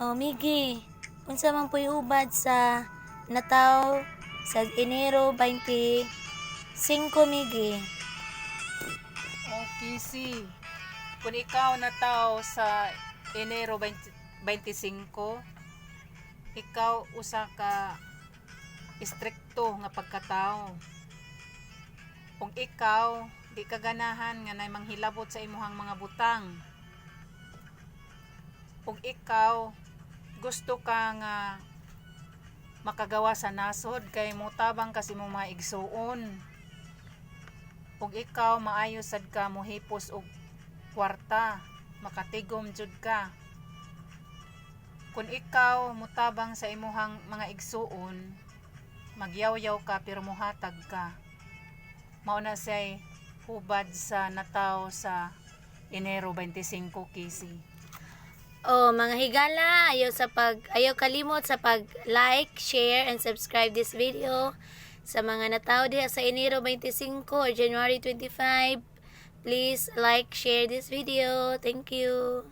Oh, Migi, unsa man po'y hubad sa nataw sa Enero 25, Migi? Okay, si. Kung ikaw nataw sa Enero 25, ikaw usa ka istrikto nga pagkatao. Kung ikaw di ka ganahan nga nay manghilabot sa imuhang mga butang. Kung ikaw gusto ka nga makagawa sa nasod kay mutabang kasi mo mga igsuon. Kung ikaw maayo sad ka mohipos og kwarta, makatigom jud ka. Kung ikaw mutabang sa imuhang mga igsuon, magyaw-yaw ka pero muhatag ka. Mao na say hubad sa nataw sa Enero 25, Kisi. Oh, mga higala, ayaw kalimot sa pag-like, share, and subscribe this video. Sa mga nataw diha sa Enero 25 or January 25, please like, share this video. Thank you.